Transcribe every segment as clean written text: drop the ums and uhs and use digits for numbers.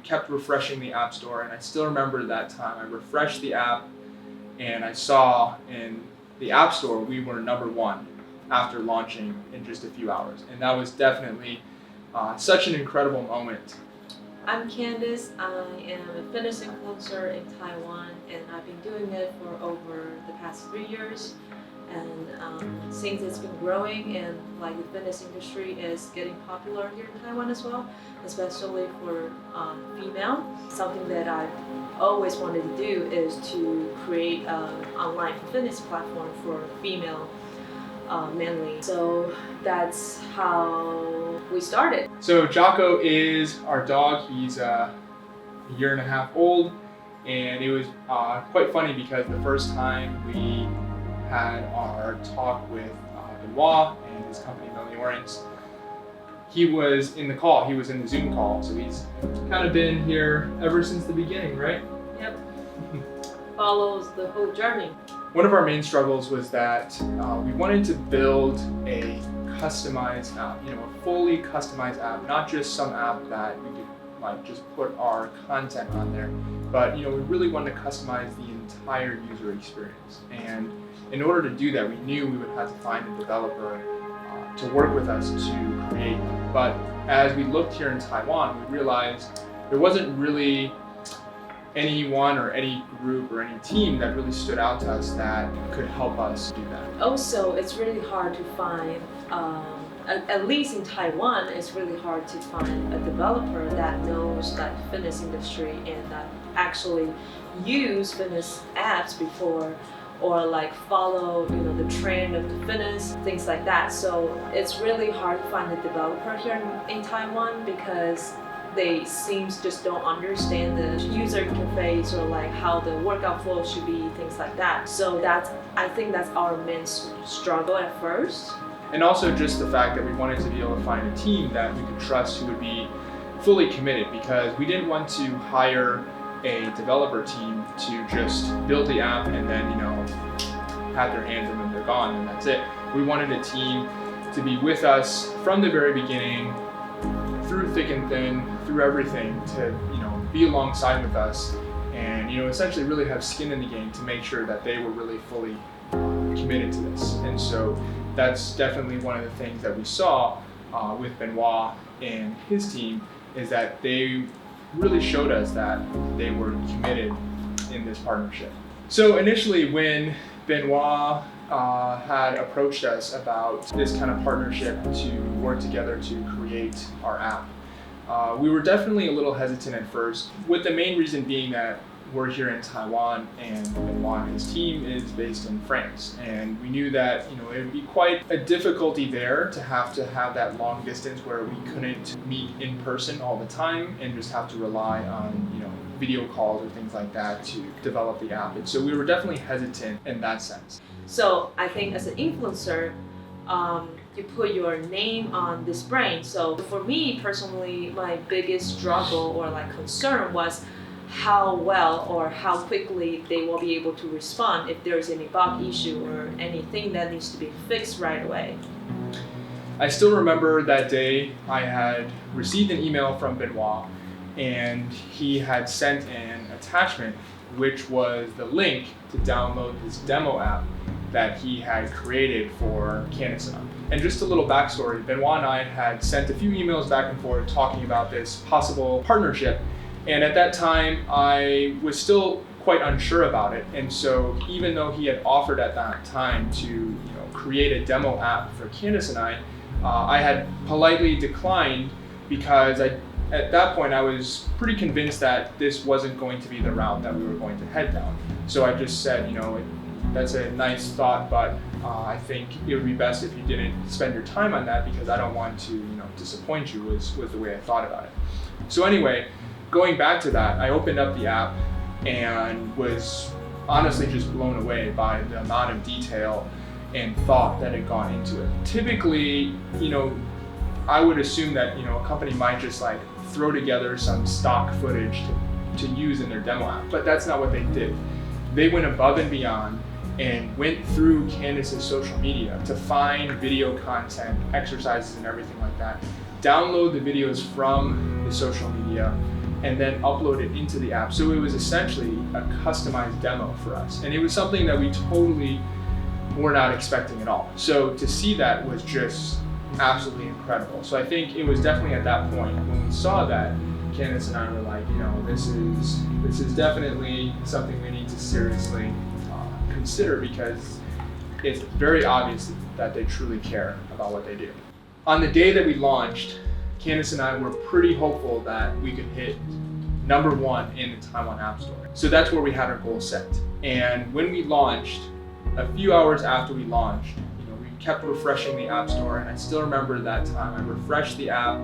kept refreshing the App Store, and I still remember that time. I refreshed the app, and I saw in the App Store we were #1 after launching in just a few hours, and that was definitely such an incredible moment. I'm Candice. I am a fitness influencer in Taiwan, and I've been doing it for over the past 3 years. And since it's been growing, and like the fitness industry is getting popular here in Taiwan as well, especially for female, something that I've always wanted to do is to create an online fitness platform for female mainly. So that's how we started. So Jocko is our dog. He's a year and a half old, and it was quite funny because the first time we had our talk with Benoit and his company Meliorence, he was in the call, he was in the Zoom call, so he's kind of been here ever since the beginning, right? Yep. Follows the whole journey. One of our main struggles was that we wanted to build a customized app, a fully customized app, not just some app that we could like just put our content on there, but we really wanted to customize the entire user experience. And in order to do that, we knew we would have to find a developer to work with us to create them. But as we looked here in Taiwan, we realized there wasn't really anyone or any group or any team that really stood out to us that could help us do that. Also, it's really hard to find, at least in Taiwan, it's really hard to find a developer that knows that fitness industry and that actually use fitness apps before, or like follow the trend of the fitness, things like that. So it's really hard to find a developer here in Taiwan because they just don't understand the user interface or like how the workout flow should be, things like that. So I think that's our main struggle at first. And also just the fact that we wanted to be able to find a team that we could trust who would be fully committed, because we didn't want to hire a developer team to just build the app and then have their hands and then they're gone and that's it. We wanted a team to be with us from the very beginning, through thick and thin, through everything, to be alongside with us and essentially really have skin in the game to make sure that they were really fully committed to this. And so that's definitely one of the things that we saw with Benoit and his team, is that they really showed us that they were committed in this partnership. So initially when Benoit had approached us about this kind of partnership to work together to create our app, we were definitely a little hesitant at first, with the main reason being that we're here in Taiwan and Benoit and his team is based in France. And we knew that it would be quite a difficulty there to have that long distance where we couldn't meet in person all the time and just have to rely on video calls or things like that to develop the app. And so we were definitely hesitant in that sense. So I think as an influencer, you put your name on this brand. So for me personally, my biggest struggle or like concern was how well or how quickly they will be able to respond if there's any bug issue or anything that needs to be fixed right away. I still remember that day I had received an email from Benoit, and he had sent an attachment which was the link to download this demo app that he had created for Candice and I. And just a little backstory, Benoit and I had sent a few emails back and forth talking about this possible partnership. And at that time, I was still quite unsure about it. And so even though he had offered at that time to create a demo app for Candice and I had politely declined because at that point I was pretty convinced that this wasn't going to be the route that we were going to head down. So I just said, that's a nice thought, but I think it would be best if you didn't spend your time on that because I don't want to disappoint you, was the way I thought about it. So anyway, going back to that, I opened up the app and was honestly just blown away by the amount of detail and thought that had gone into it. Typically, I would assume that a company might just like throw together some stock footage to use in their demo app, but that's not what they did. They went above and beyond and went through Candice's social media to find video content, exercises and everything like that, download the videos from the social media, and then upload it into the app. So it was essentially a customized demo for us. And it was something that we totally were not expecting at all. So to see that was just absolutely incredible. So I think it was definitely at that point when we saw that, Candice and I were like, this is definitely something we need to seriously consider, because it's very obvious that they truly care about what they do. On the day that we launched, Candice and I were pretty hopeful that we could hit #1 in the Taiwan App Store. So that's where we had our goal set. And when we launched, a few hours after we launched, we kept refreshing the App Store, and I still remember that time. I refreshed the app,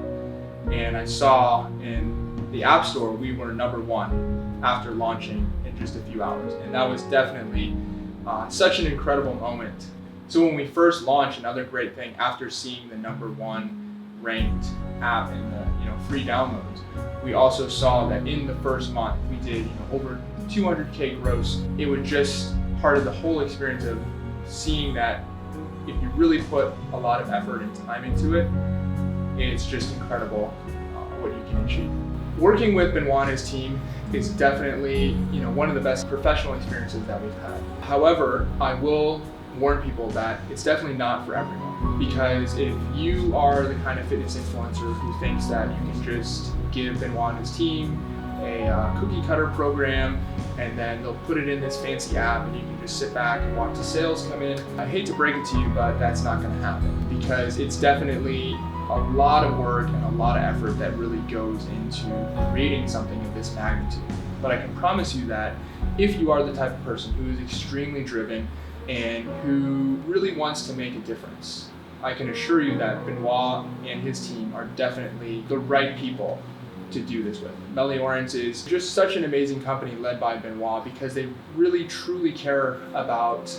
and I saw in the App Store we were #1 after launching in just a few hours, and that was definitely such an incredible moment. So when we first launched, another great thing after seeing the #1 ranked app in the free downloads, we also saw that in the first month we did over 200K gross. It was just part of the whole experience of seeing that if you really put a lot of effort and time into it, it's just incredible what you can achieve. Working with Benoit and his team is definitely one of the best professional experiences that we've had. However, I will warn people that it's definitely not for everyone, because if you are the kind of fitness influencer who thinks that you can just give Benoit and his team a cookie cutter program and then they'll put it in this fancy app and you can just sit back and watch the sales come in, I hate to break it to you, but that's not going to happen, because it's definitely a lot of work and a lot of effort that really goes into creating something of this magnitude. But I can promise you that if you are the type of person who is extremely driven and who really wants to make a difference, I can assure you that Benoit and his team are definitely the right people to do this with. Meliorence is just such an amazing company led by Benoit, because they really truly care about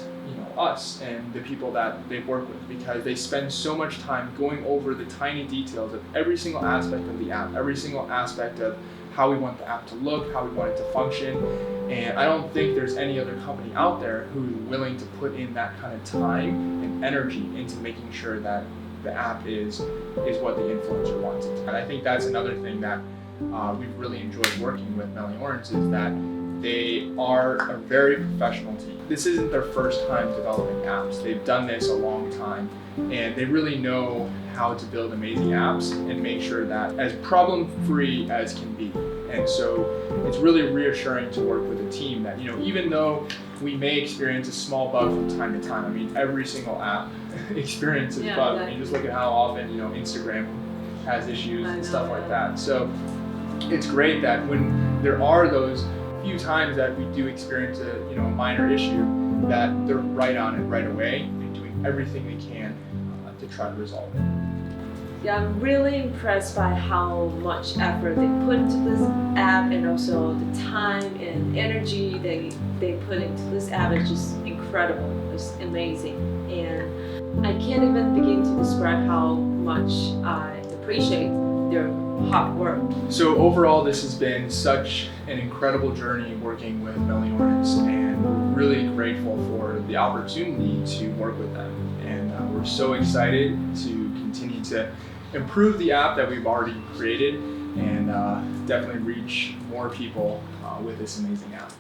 us and the people that they work with, because they spend so much time going over the tiny details of every single aspect of the app, every single aspect of how we want the app to look, how we want it to function. And I don't think there's any other company out there who's willing to put in that kind of time and energy into making sure that the app is what the influencer wants it to. And I think that's another thing that we've really enjoyed working with Meliorence, is that they are a very professional team. This isn't their first time developing apps. They've done this a long time, and they really know how to build amazing apps and make sure that as problem-free as can be. And so it's really reassuring to work with a team that, even though we may experience a small bug from time to time, I mean, every single app experiences bugs. I mean, just look at how often, Instagram has issues and stuff like that. So it's great that when there are those few times that we do experience a minor issue, that they're right on it right away and doing everything they can to try to resolve it. Yeah, I'm really impressed by how much effort they put into this app, and also the time and energy they put into this app is just incredible. It's amazing, and I can't even begin to describe how much I appreciate their hard work. So overall, this has been such an incredible journey working with Meliorence, and we're really grateful for the opportunity to work with them. And we're so excited to continue to improve the app that we've already created, and definitely reach more people with this amazing app.